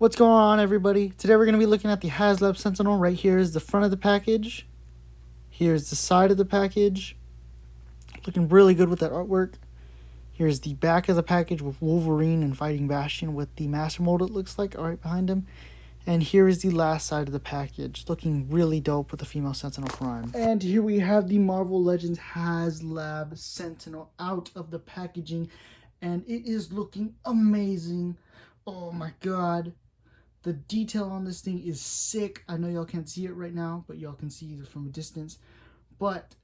What's going on, everybody? Today we're going to be looking at the Haslab Sentinel. Right here is the front of the package. Here's the side of the package. Looking really good with that artwork. Here's the back of the package with Wolverine and Fighting Bastion with the Master Mold, it looks like, right behind him. And here is the last side of the package, looking really dope with the female Sentinel Forearm. And here we have the Marvel Legends Haslab Sentinel out of the packaging. And it is looking amazing. Oh my god. The detail on this thing is sick. I know y'all can't see it right now, but y'all can see it from a distance. But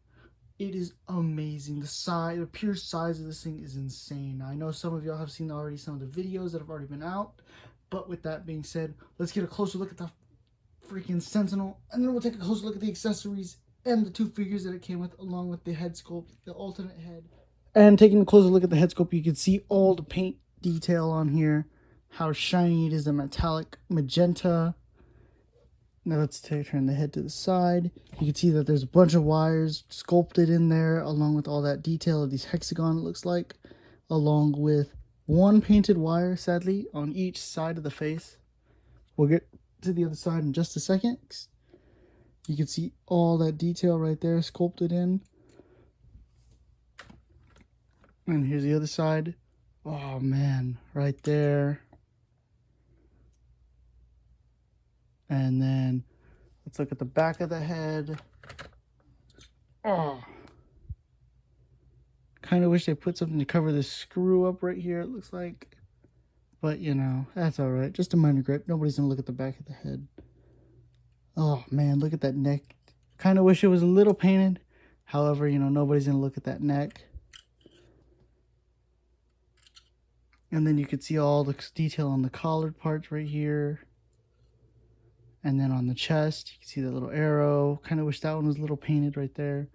it is amazing. The pure size of this thing is insane. Now, I know some of y'all have seen already some of the videos that have already been out. But with that being said, let's get a closer look at the freaking Sentinel. And then we'll take a closer look at the accessories and the two figures that it came with, along with the head sculpt, the alternate head. And taking a closer look at the head sculpt, you can see all the paint detail on here. How shiny it is, the metallic magenta. Now let's turn the head to the side. You can see that there's a bunch of wires sculpted in there, along with all that detail of these hexagon, it looks like, along with one painted wire, sadly, on each side of the face. We'll get to the other side in just a second. You can see all that detail right there sculpted in. And here's the other side. Oh man, right there. And then let's look at the back of the head. Oh, kind of wish they put something to cover this screw up right here, it looks like. But, you know, that's all right. Just a minor grip. Nobody's going to look at the back of the head. Oh, man, look at that neck. Kind of wish it was a little painted. However, you know, nobody's going to look at that neck. And then you can see all the detail on the collared parts right here. And then on the chest, you can see that little arrow. Kind of wish that one was a little painted right there.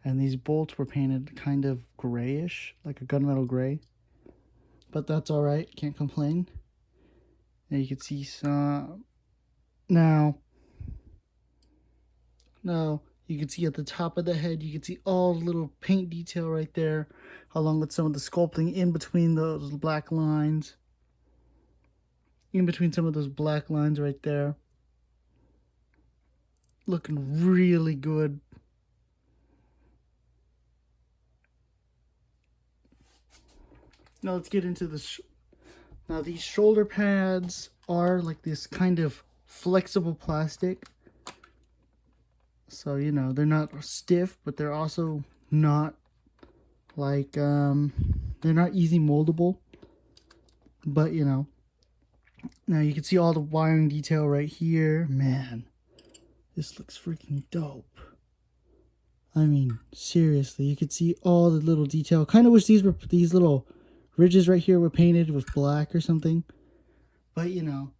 And these bolts were painted kind of grayish, like a gunmetal gray. But that's all right. Can't complain. And you can see some... Now, you can see at the top of the head, you can see all the little paint detail right there, along with some of the sculpting in between those black lines. In between some of those black lines right there. Looking really good. Now let's get into this. Now these shoulder pads are like this kind of flexible plastic. So, you know, they're not stiff, but they're also not like, they're not easy moldable. But, you know, now you can see all the wiring detail right here. Man, this looks freaking dope. I mean, seriously, you can see all the little detail. Kind of wish these little ridges right here were painted with black or something. But, you know,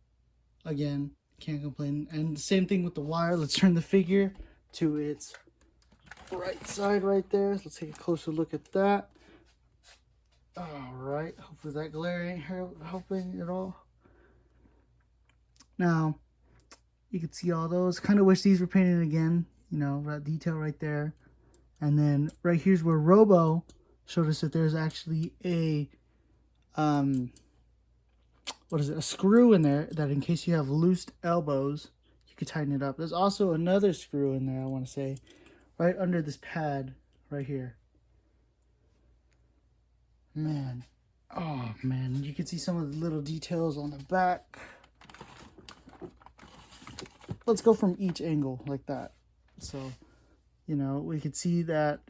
again, can't complain. And the same thing with the wire. Let's turn the figure to its right side right there. Let's take a closer look at that. Alright, hopefully that glare ain't helping at all. Now, you can see all those. Kind of wish these were painted again. You know, that detail right there. And then right here's where Robo showed us that there's actually a a screw in there that in case you have loose elbows, you could tighten it up. There's also another screw in there, I want to say, right under this pad right here. Man, oh man, you can see some of the little details on the back. Let's go from each angle like that. So, you know, we could see that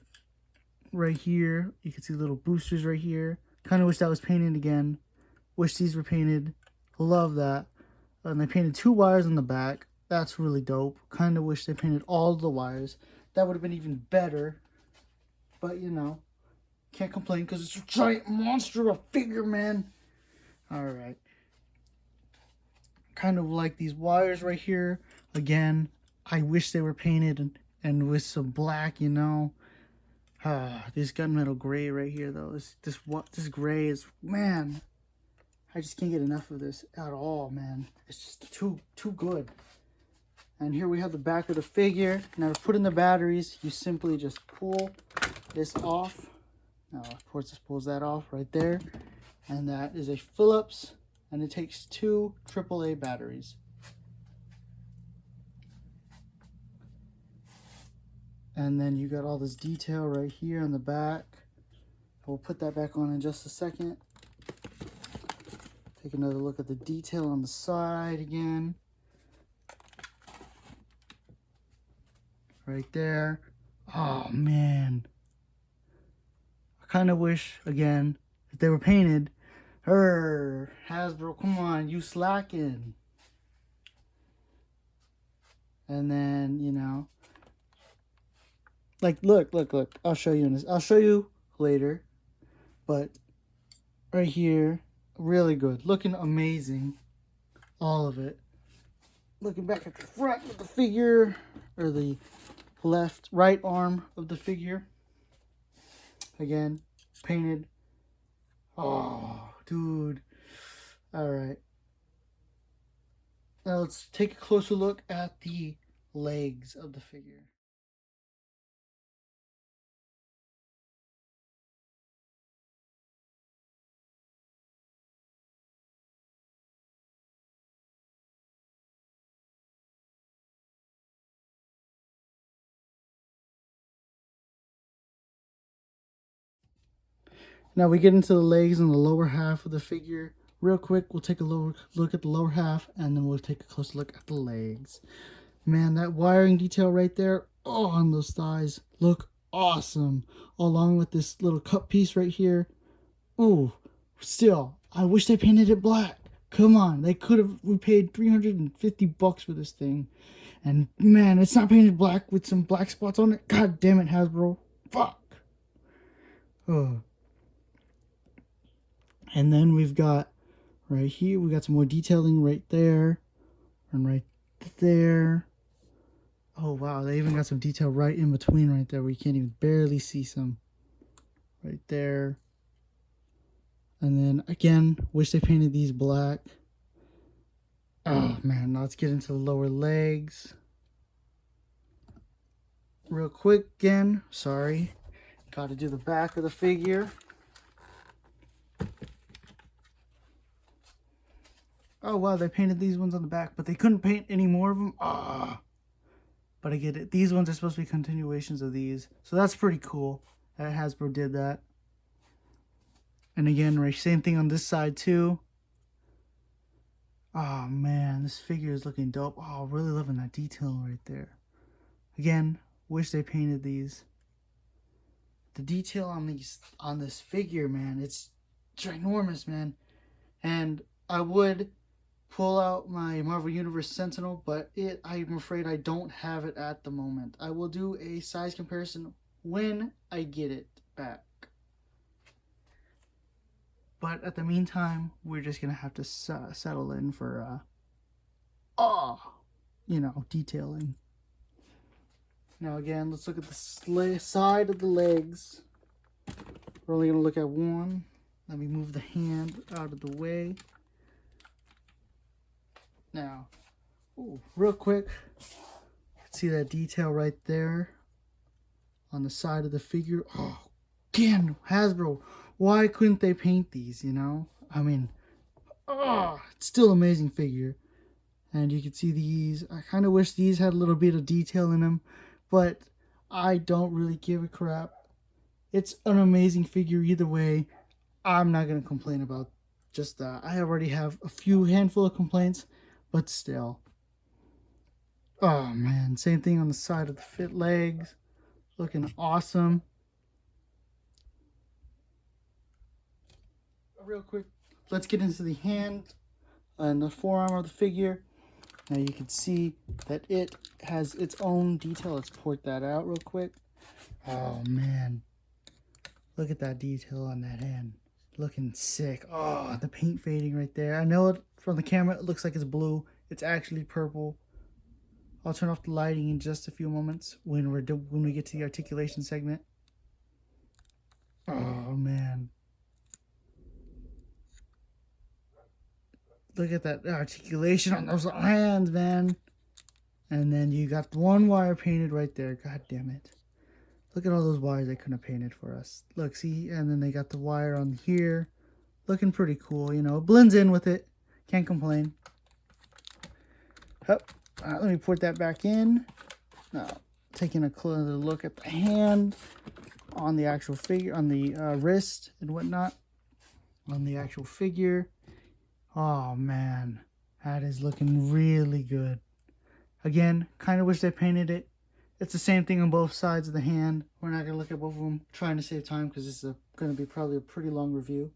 right here. You can see little boosters right here. Kind of wish that was painted again. Wish these were painted. Love that. And they painted 2 wires on the back. That's really dope. Kind of wish they painted all the wires. That would have been even better. But, you know, can't complain because it's a giant monster of figure, man. Alright. Kind of like these wires right here. Again, I wish they were painted and with some black, you know. This gunmetal gray right here, though. This gray is, man, I just can't get enough of this at all, man. It's just too good. And here we have the back of the figure. Now to put in the batteries, you simply just pull this off. Now, of course, this pulls that off right there. And that is a Phillips. and it takes 2 AAA batteries. And then you got all this detail right here on the back. We'll put that back on in just a second. Take another look at the detail on the side again. Right there. Oh man. I kind of wish, again, if they were painted. Hasbro, come on, you slacking. And then, you know, like, look. I'll show you in this. I'll show you later. But right here, really good. Looking amazing. All of it. Looking back at the front of the figure, or the right arm of the figure. Again, painted. Oh, dude. All right. Now let's take a closer look at the legs of the figure. Now we get into the legs and the lower half of the figure. Real quick, we'll take a look at the lower half, and then we'll take a closer look at the legs. Man, that wiring detail right there, oh, on those thighs, look awesome. Along with this little cut piece right here. Ooh, still, I wish they painted it black. Come on, we paid $350 for this thing. And man, it's not painted black with some black spots on it. God damn it, Hasbro. Fuck. Oh. And then we've got right here, we got some more detailing right there and right there. Oh wow, they even got some detail right in between right there where you can't even barely see some. Right there. And then again, wish they painted these black. Oh man, now let's get into the lower legs. Real quick again, sorry. Got to do the back of the figure. Oh wow, they painted these ones on the back, but they couldn't paint any more of them. Ah. But I get it. These ones are supposed to be continuations of these. So that's pretty cool that Hasbro did that. And again, right, same thing on this side too. Oh man, this figure is looking dope. Oh, really loving that detail right there. Again, wish they painted these. The detail on this figure, man, it's ginormous, man. And I would pull out my Marvel Universe Sentinel, but I'm afraid I don't have it at the moment. I will do a size comparison when I get it back. But at the meantime, we're just going to have to settle in for, detailing. Now again, let's look at the side of the legs. We're only going to look at one. Let me move the hand out of the way. Now, real quick, see that detail right there on the side of the figure. Oh, again, Hasbro, why couldn't they paint these, you know? I mean, it's still an amazing figure. And you can see these. I kind of wish these had a little bit of detail in them, but I don't really give a crap. It's an amazing figure either way. I'm not going to complain about just that. I already have a handful of complaints, but still. Oh man, same thing on the side of the fit legs. Looking awesome. Real quick, let's get into the hand and the forearm of the figure. Now you can see that it has its own detail. Let's port that out real quick. Oh man, look at that detail on that hand. Looking sick. Oh, the paint fading right there. I know it from the camera, it looks like it's blue. It's actually purple. I'll turn off the lighting in just a few moments when we get to the articulation segment. Oh man, look at that articulation on those hands, man. And then you got one wire painted right there. God damn it. Look at all those wires they couldn't have painted for us. Look, see? And then they got the wire on here. Looking pretty cool, you know. It blends in with it. Can't complain. Let me put that back in. Now, taking a closer look at the hand, on the actual figure, on the wrist and whatnot, on the actual figure. Oh man, that is looking really good. Again, kind of wish they painted it. It's the same thing on both sides of the hand. We're not going to look at both of them, trying to save time because this is going to be probably a pretty long review.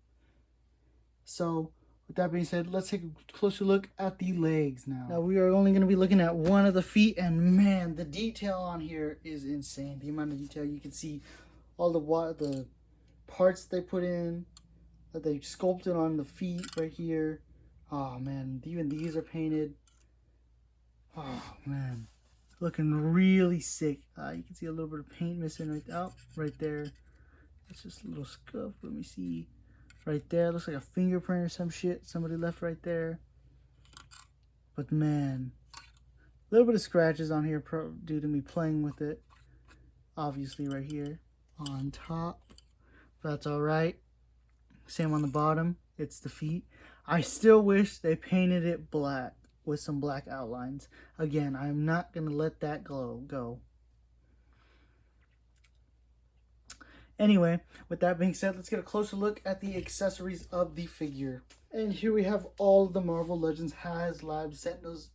So, with that being said, let's take a closer look at the legs now. Now, we are only going to be looking at one of the feet, and man, the detail on here is insane. The amount of detail you can see, all the parts they put in, that they sculpted on the feet right here. Oh man, even these are painted. Oh man, looking really sick. You can see a little bit of paint missing right there. It's just a little scuff. Let me see. Right there, looks like a fingerprint or some shit somebody left right there. But man, a little bit of scratches on here due to me playing with it. Obviously right here on top. That's alright. Same on the bottom. It's the feet. I still wish they painted it black with some black outlines. Again, I'm not going to let that go. Anyway, with that being said, let's get a closer look at the accessories of the figure. And here we have all the Marvel Legends Haslab Sentinels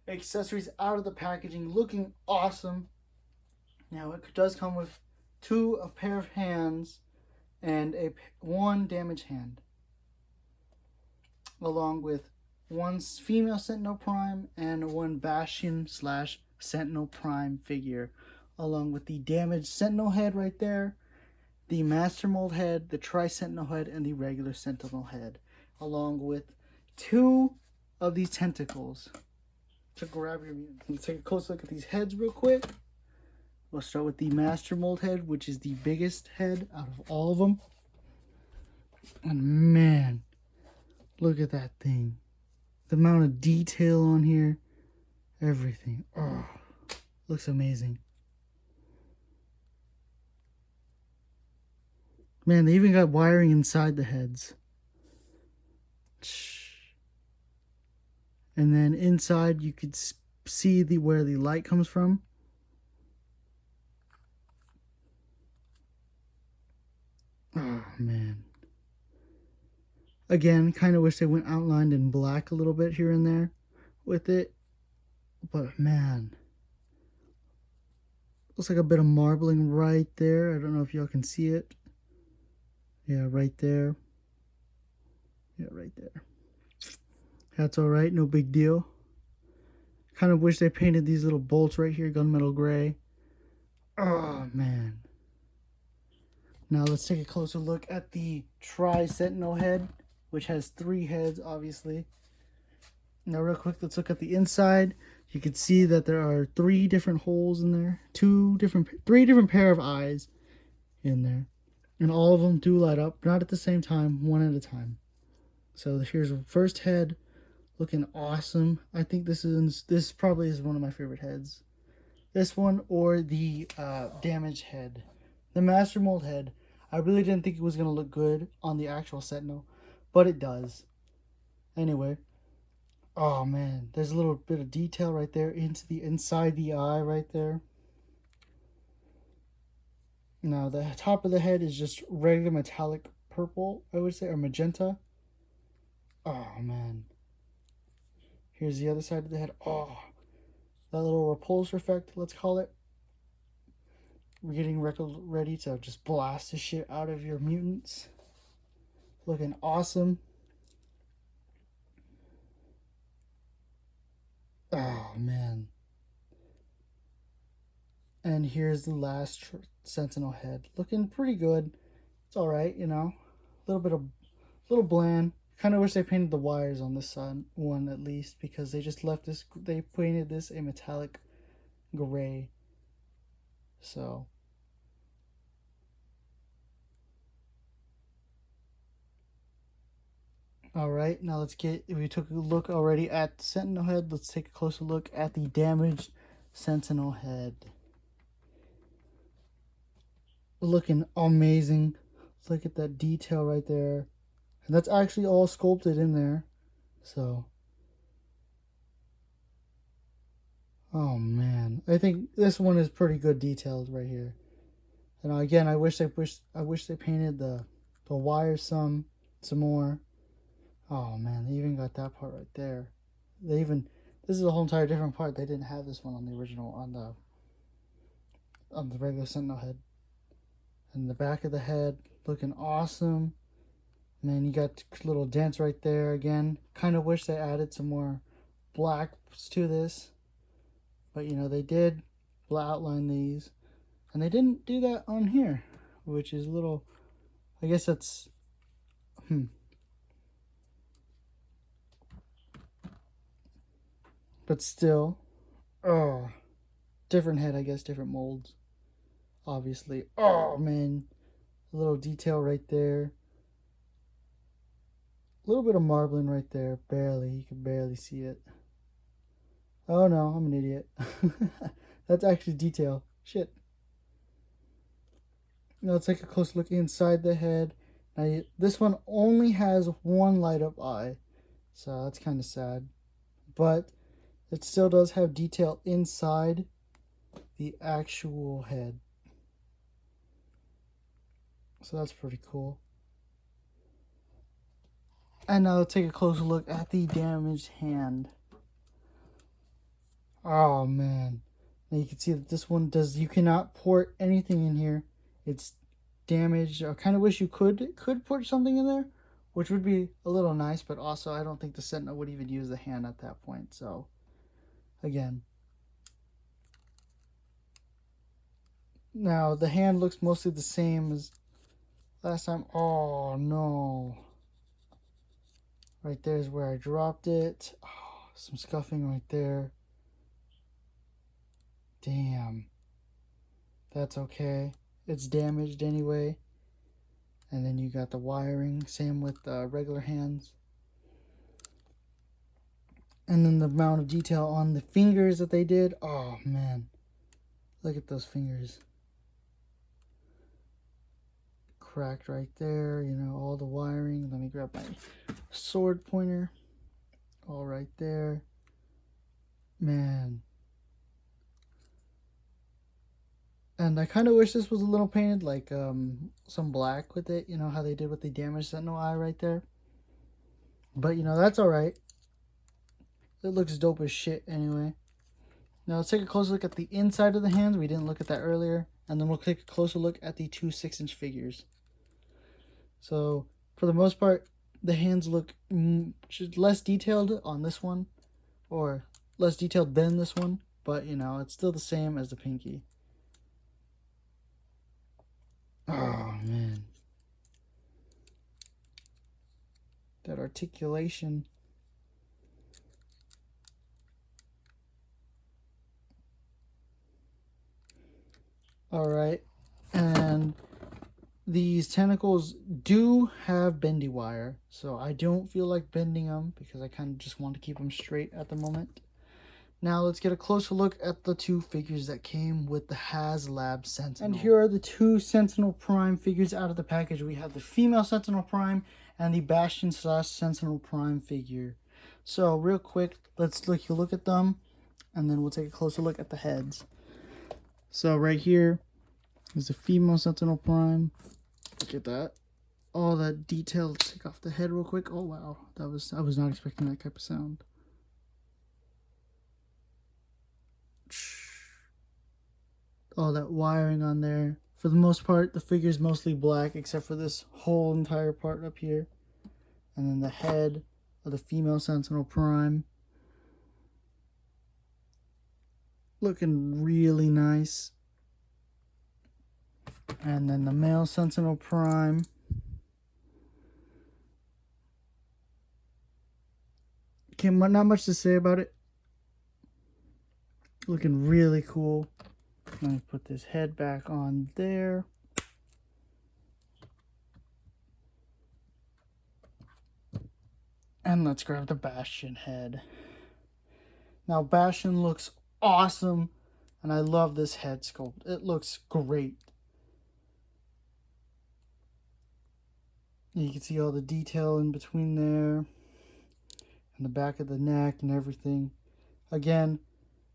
accessories out of the packaging, looking awesome. Now, it does come with a pair of hands and one damaged hand, along with one female Sentinel Prime and one Bastion / Sentinel Prime figure, along with the damaged Sentinel Head right there, the Master Mold Head, the Tri-Sentinel Head, and the regular Sentinel Head, along with 2 of these tentacles to grab your mutants. Let's take a close look at these heads real quick. We'll start with the Master Mold Head, which is the biggest head out of all of them. And man, look at that thing. The amount of detail on here. Everything. Oh, looks amazing. Man, they even got wiring inside the heads. And then inside you could see where the light comes from. Oh man. Again, kind of wish they went outlined in black a little bit here and there with it. But man, looks like a bit of marbling right there. I don't know if y'all can see it. Yeah, right there. Yeah, right there. That's alright, no big deal. Kind of wish they painted these little bolts right here, gunmetal gray. Oh man. Now let's take a closer look at the Tri-Sentinel Head, which has 3 heads, obviously. Now real quick, let's look at the inside. You can see that there are 3 different holes in there. 3 different pair of eyes in there. And all of them do light up, not at the same time, one at a time. So here's the first head, looking awesome. I think this probably is one of my favorite heads. This one or the damaged head. The Master Mold Head, I really didn't think it was going to look good on the actual Sentinel, but it does. Anyway, oh man, there's a little bit of detail right there inside the eye right there. Now the top of the head is just regular metallic purple, I would say, or magenta. Oh man. Here's the other side of the head. Oh, that little repulsor effect, let's call it. We're getting ready to just blast the shit out of your mutants. Looking awesome. Oh man. And here's the last Sentinel Head. Looking pretty good. It's alright, you know. A little bland. Kind of wish they painted the wires on this one at least, because they just left this, they painted this a metallic gray. So alright, now let's if we took a look already at the Sentinel Head, let's take a closer look at the damaged Sentinel Head. Looking amazing. Let's look at that detail right there. And that's actually all sculpted in there. So, oh man, I think this one is pretty good detailed right here. And again, I wish they painted the wire some more. Oh man, they even got that part right there. They even this is a whole entire different part. They didn't have this one on the original on the regular Sentinel head. And the back of the head looking awesome. And then you got little dents right there again. Kind of wish they added some more blacks to this. But you know, they did outline these. And they didn't do that on here, which is a little, I guess that's, But still, oh, different head, I guess, different molds, obviously. Oh man, a little detail right there. A little bit of marbling right there, barely. You can barely see it. Oh no, I'm an idiot. That's actually detail. Shit. Now let's take a close look inside the head. Now this one only has one light up eye, so that's kind of sad. But it still does have detail inside the actual head. So that's pretty cool. And now let's take a closer look at the damaged hand. Oh man. Now you can see that this one you cannot port anything in here. It's damaged. I kind of wish you could put something in there, which would be a little nice, but also I don't think the Sentinel would even use the hand at that point. So again. Now the hand looks mostly the same as last time. Oh no. Right there is where I dropped it. Oh, some scuffing right there. Damn. That's okay. It's damaged anyway. And then you got the wiring. Same with the regular hands. And then the amount of detail on the fingers that they did. Oh, man. Look at those fingers. Cracked right there. You know, all the wiring. Let me grab my sword pointer. All right there. Man. And I kind of wish this was a little painted, like some black with it. You know how they did with the damaged Sentinel eye right there. But, you know, that's alright. It looks dope as shit anyway. Now let's take a closer look at the inside of the hands. We didn't look at that earlier. And then we'll take a closer look at the two 6-inch figures. So, for the most part, the hands look less detailed on this one. Or less detailed than this one. But, you know, it's still the same as the pinky. Oh, man. That articulation. Alright. And these tentacles do have bendy wire. So I don't feel like bending them because I kind of just want to keep them straight at the moment. Now let's get a closer look at the two figures that came with the Haslab Sentinel. And here are the two Sentinel Prime figures out of the package. We have the female Sentinel Prime and the Bastion / Sentinel Prime figure. So real quick, let's look at them and then we'll take a closer look at the heads. So right here is the female Sentinel Prime. Look at that. All that detail. Let's take off the head real quick. Oh wow. I was not expecting that type of sound. All that wiring on there. For the most part, the figure is mostly black except for this whole entire part up here. And then the head of the female Sentinel Prime. Looking really nice. And then the male Sentinel Prime. Okay, not much to say about it. Looking really cool. Let me put this head back on there. And let's grab the Bastion head. Now Bastion looks awesome. And I love this head sculpt. It looks great. You can see all the detail in between there. and the back of the neck and everything. Again,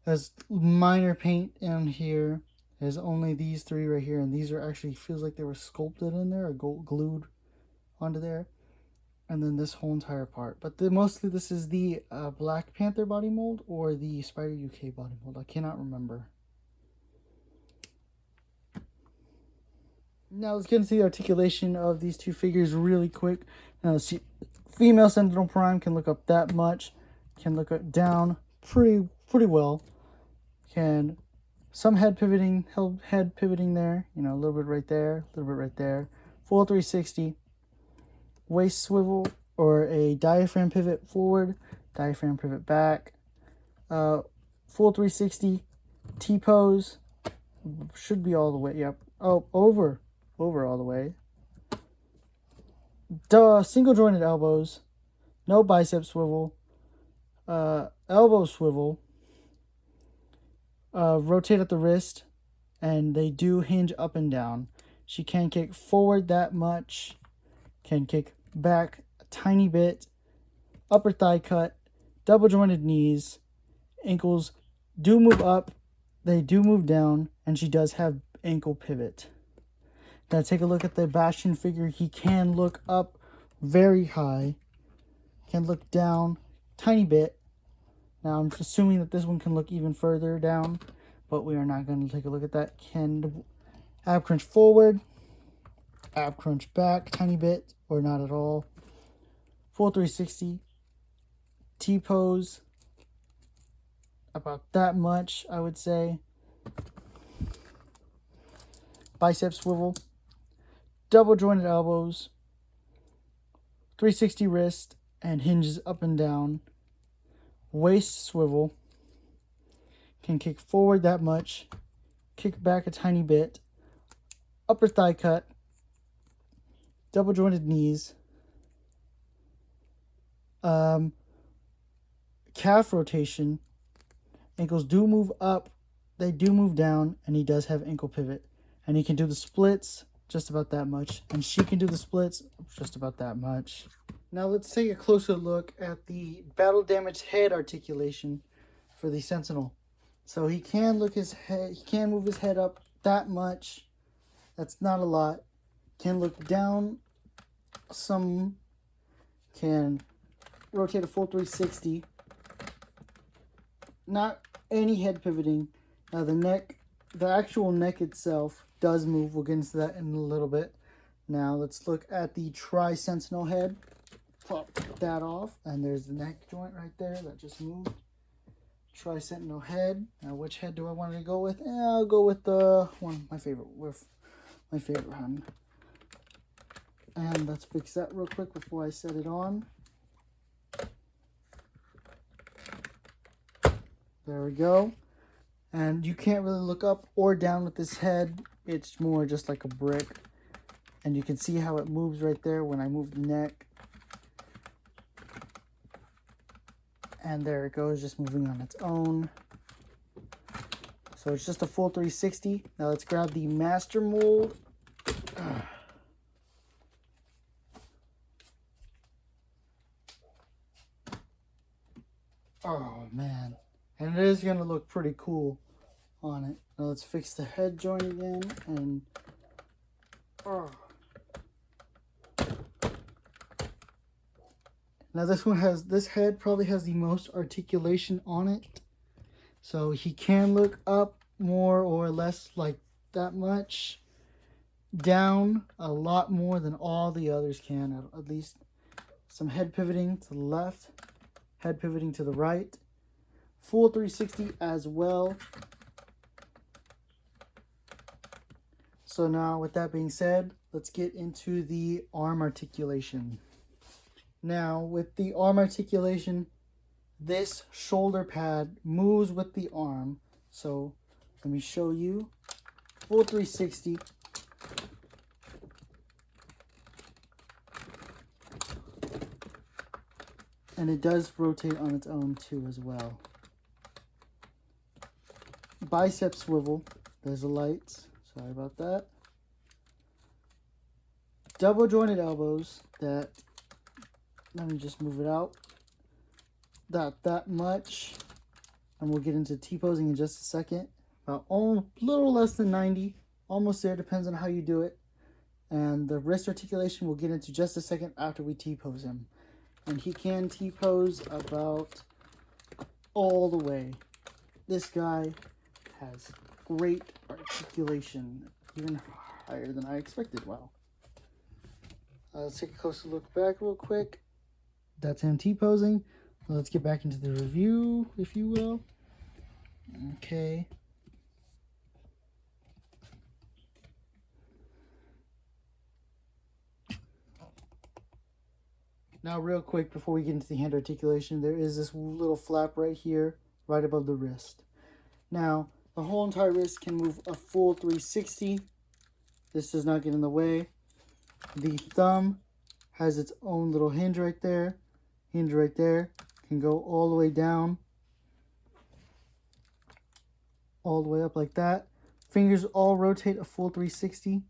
there's minor paint in here. There's only these three right here, and these are actually, feels like they were sculpted in there or glued onto there. And then this whole entire part. But mostly this is the Black Panther body mold or the Spider UK body mold. I cannot remember. Now let's get into the articulation of these two figures really quick. Now let's see. Female Sentinel Prime can look up that much. Can look up down pretty well. Can some head pivoting there. You know, a little bit right there, a little bit right there. Full 360. Waist swivel or a diaphragm pivot forward, diaphragm pivot back. Full 360. T-pose. Should be all the way. Yep. Oh, over all the way. Single jointed elbows. No bicep swivel. Elbow swivel. Rotate at the wrist. And they do hinge up and down. She can kick forward that much. Can kick back a tiny bit. Upper thigh cut. Double jointed knees. Ankles do move up. They do move down. And she does have ankle pivot. Now take a look at the Bastion figure. He can look up very high. Can look down tiny bit. Now I'm assuming that this one can look even further down, but we are not going to take a look at that. Can ab crunch forward, ab crunch back tiny bit, or not at all. Full 360. T-pose. About that much, I would say. Bicep swivel. Double jointed elbows. 360 wrist and hinges up and down. Waist swivel. Can kick forward that much. Kick back a tiny bit. Upper thigh cut. Double jointed knees. Calf rotation. Ankles do move up. They do move down. And he does have ankle pivot. And he can do the splits just about that much. And she can do the splits just about that much. Now let's take a closer look at the battle damaged head articulation for the Sentinel. So he can look his head, he can move his head up that much. That's not a lot. Can look down some. Can rotate a full 360. Not any head pivoting. Now the neck, the actual neck itself does move. We'll get into that in a little bit. Now let's look at the Sentinel head. Pop that off, and there's the neck joint right there that just moved. Sentinel head. Now which head do I want to go with? I'll go with the one, my favorite one. And let's fix that real quick before I set it on. There we go. And you can't really look up or down with this head. It's more just like a brick. And you can see how it moves right there when I move the neck. And there it goes, just moving on its own. So it's just a full 360. Now let's grab the master mold. Oh man. And it is going to look pretty cool on it. Now let's fix the head joint again. And now this head probably has the most articulation on it. So he can look up more or less like that much. Down a lot more than all the others can. At least some head pivoting to the left. Head pivoting to the right. Full 360 as well. So now with that being said, let's get into the arm articulation. Now with the arm articulation, this shoulder pad moves with the arm. So let me show you. Full 360. And it does rotate on its own too as well. Bicep swivel. There's the lights. Sorry about that. Double jointed elbows that, let me just move it out. that much. And we'll get into T-posing in just a second. About a little less than 90. Almost there, depends on how you do it. And the wrist articulation we'll get into just a second after we T-pose him. And he can T-pose about all the way. This guy has great articulation, even higher than I expected. Wow. Let's take a closer look back real quick. That's him T-posing. Let's get back into the review, if you will. Okay. Now, real quick, before we get into the hand articulation, there is this little flap right here, right above the wrist. Now, the whole entire wrist can move a full 360. This does not get in the way. The thumb has its own little hinge right there. Hinge right there. Can go all the way down. All the way up like that. Fingers all rotate a full 360.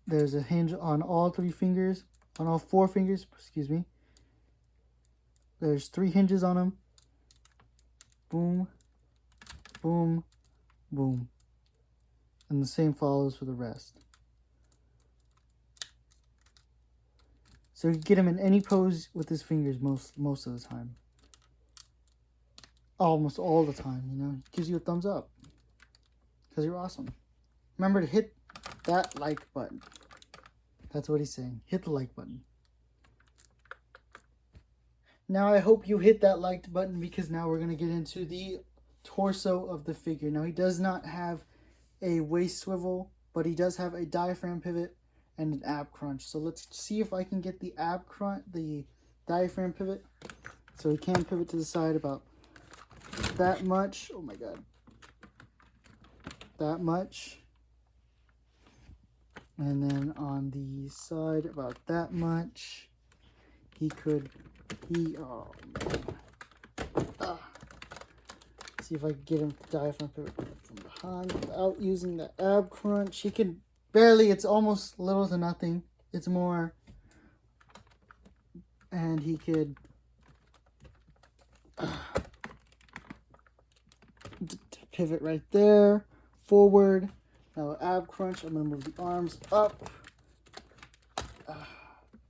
There's a hinge on all 3 fingers. On all 4 fingers, excuse me. There's 3 hinges on them. Boom. Boom. Boom. And the same follows for the rest. So you can get him in any pose with his fingers most of the time. Almost all the time, you know. Gives you a thumbs up. Because you're awesome. Remember to hit that like button. That's what he's saying. Hit the like button. Now I hope you hit that like button, because now we're going to get into the torso of the figure. Now he does not have a waist swivel, but he does have a diaphragm pivot and an ab crunch. So let's see if I can get the ab crunch, the diaphragm pivot. So he can pivot to the side about that much. Oh my god. That much. And then on the side about that much. Oh man. See if I can get him to diaphragm pivot from behind without using the ab crunch. He can barely, it's almost little to nothing. It's more. And he could pivot right there, forward. Now ab crunch, I'm going to move the arms up.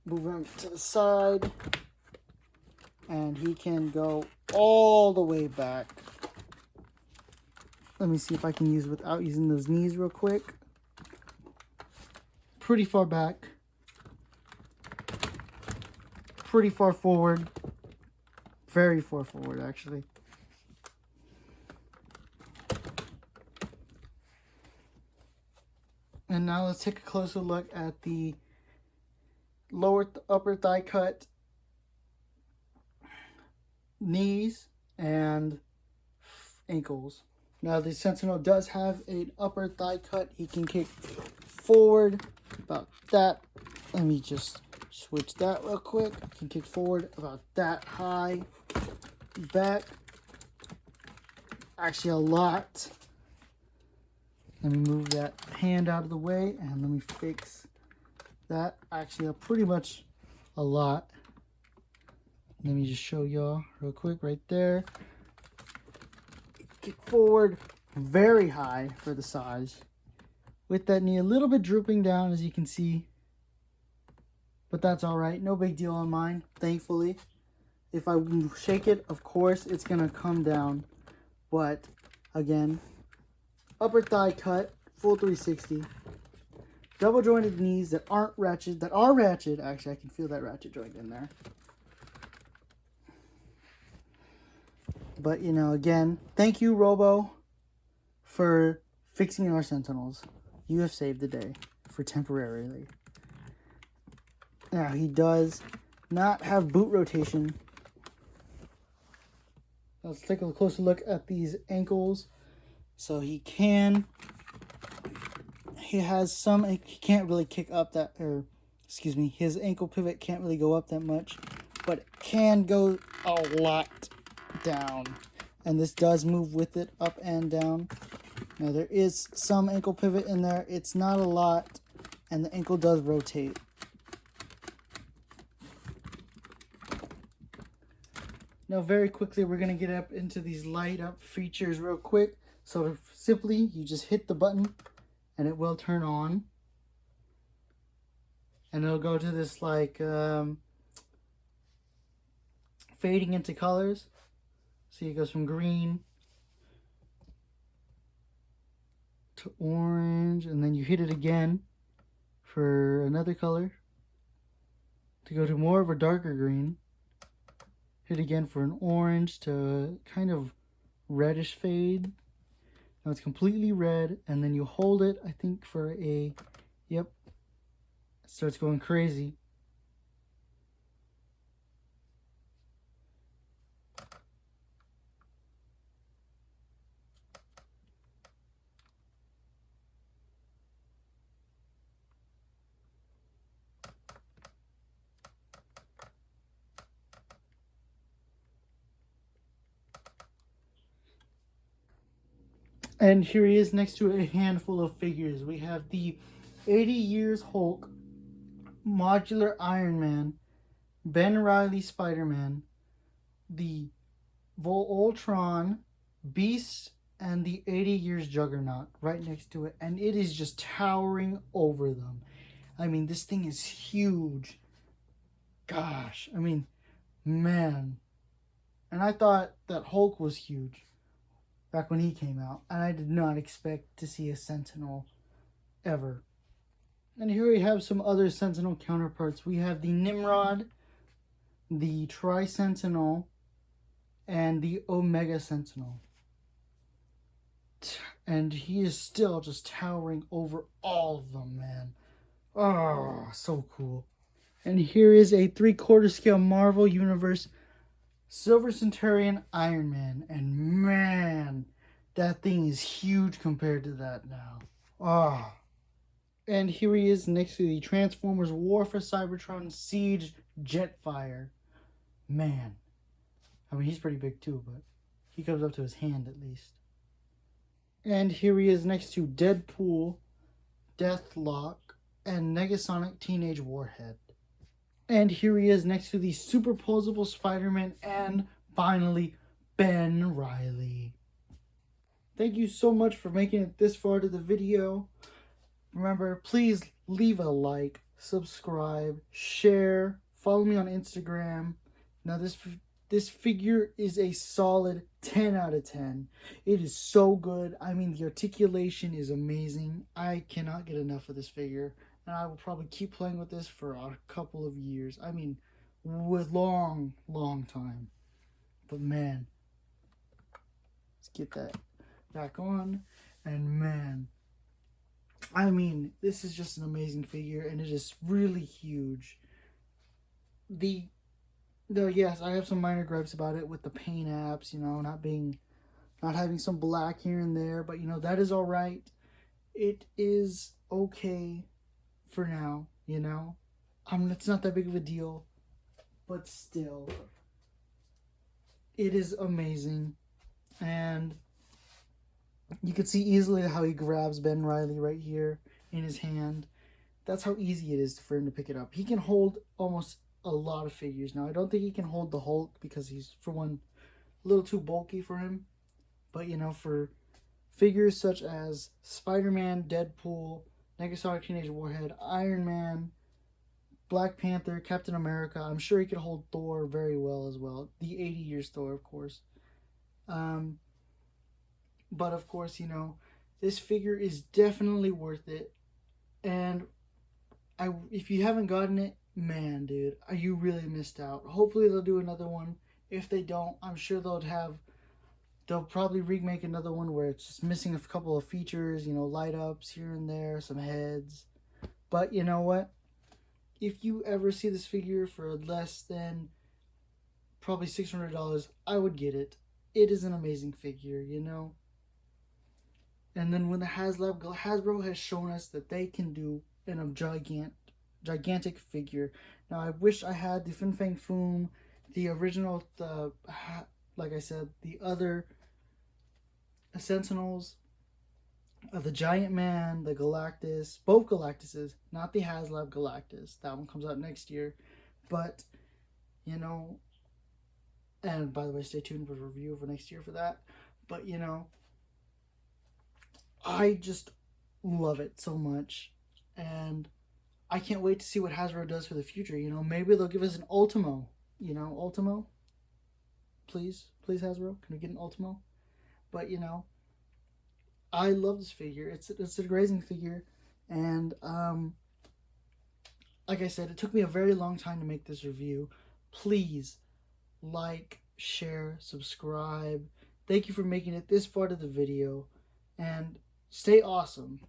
Move him to the side. And he can go all the way back. Let me see if I can use without using those knees real quick. Pretty far back. Pretty far forward. Very far forward, actually. And now let's take a closer look at the upper thigh cut, knees, and ankles. Now the Sentinel does have an upper thigh cut. He can kick forward about that. Let me just switch that real quick. He can kick forward about that high. Back. Actually a lot. Let me move that hand out of the way and let me fix that. Actually, pretty much a lot. Let me just show y'all real quick right there. Kick forward very high for the size. With that knee a little bit drooping down, as you can see. But that's all right. No big deal on mine, thankfully. If I shake it, of course, it's going to come down. But, again, upper thigh cut, full 360. Double jointed knees that aren't ratchet, that are ratchet. Actually, I can feel that ratchet joint in there. But, you know, again, thank you, Robo, for fixing our Sentinels. You have saved the day for temporarily. Now, he does not have boot rotation. Let's take a closer look at these ankles. So he can't really kick up that, or excuse me, his ankle pivot can't really go up that much, but it can go a lot down. And this does move with it up and down. Now there is some ankle pivot in there. It's not a lot, and the ankle does rotate. Now, very quickly, we're going to get up into these light up features real quick. So simply, you just hit the button and it will turn on. And it'll go to this like fading into colors. See, it goes from green to orange, and then you hit it again for another color to go to more of a darker green. Hit again for an orange to kind of reddish fade. Now it's completely red, and then you hold it, I think, for a, yep, it starts going crazy. And here he is next to a handful of figures. We have the 80 Years Hulk, Modular Iron Man, Ben Reilly Spider-Man, the Voltron, Beast, and the 80 Years Juggernaut right next to it. And it is just towering over them. I mean, this thing is huge. Gosh, I mean, man. And I thought that Hulk was huge back when he came out, and I did not expect to see a Sentinel ever. And here we have some other Sentinel counterparts. We have the Nimrod, the Tri-Sentinel, and the Omega Sentinel. And he is still just towering over all of them, man. Oh, so cool. And here is a 3/4 scale Marvel Universe Silver Centurion Iron Man. And man, that thing is huge compared to that now. Oh. And here he is next to the Transformers War for Cybertron Siege Jetfire. Man. I mean, he's pretty big too, but he comes up to his hand at least. And here he is next to Deadpool, Deathlock, and Negasonic Teenage Warhead. And here he is next to the Superposable Spider-Man and finally Ben Reilly. Thank you so much for making it this far to the video. Remember, please leave a like, subscribe, share, follow me on Instagram. Now this figure is a solid 10 out of 10. It is so good. I mean, the articulation is amazing. I cannot get enough of this figure. And I will probably keep playing with this for a couple of years. I mean, with long time. But man, let's get that back on. And man, I mean, this is just an amazing figure, and it is really huge. Yes, I have some minor gripes about it with the paint apps, you know, not having some black here and there, but you know, that is all right. It is okay for now, you know. It's not that big of a deal, but still, it is amazing. And you can see easily how he grabs Ben Reilly right here in his hand. That's how easy it is for him to pick it up. He can hold almost a lot of figures. Now, I don't think he can hold the Hulk because he's, for one, a little too bulky for him. But, you know, for figures such as Spider-Man, Deadpool, Negasonic Teenage Warhead, Iron Man, Black Panther, Captain America, I'm sure he could hold Thor very well as well. The 80 Years Thor, of course. But of course, you know, this figure is definitely worth it. And if you haven't gotten it, man, dude, you really missed out. Hopefully they'll do another one. If they don't, I'm sure they'll probably remake another one where it's just missing a couple of features, you know, light ups here and there, some heads. But you know what? If you ever see this figure for less than probably $600, I would get it. It is an amazing figure, you know. And then when Hasbro has shown us that they can do a gigantic figure. Now I wish I had the Fin Fang Foom, the original, like I said, the other Sentinels, the Giant Man, the Galactus, both Galactuses, not the Haslab Galactus. That one comes out next year. But, you know, And by the way, stay tuned for a review for next year for that. But you know, I just love it so much, and I can't wait to see what Hasbro does for the future. You know, maybe they'll give us an Ultimo. You know, Ultimo. Please, please, Hasbro, can we get an Ultimo? But you know, I love this figure. It's a amazing figure, and like I said, it took me a very long time to make this review. Please like, share, subscribe. Thank you for making it this far to the video, and stay awesome.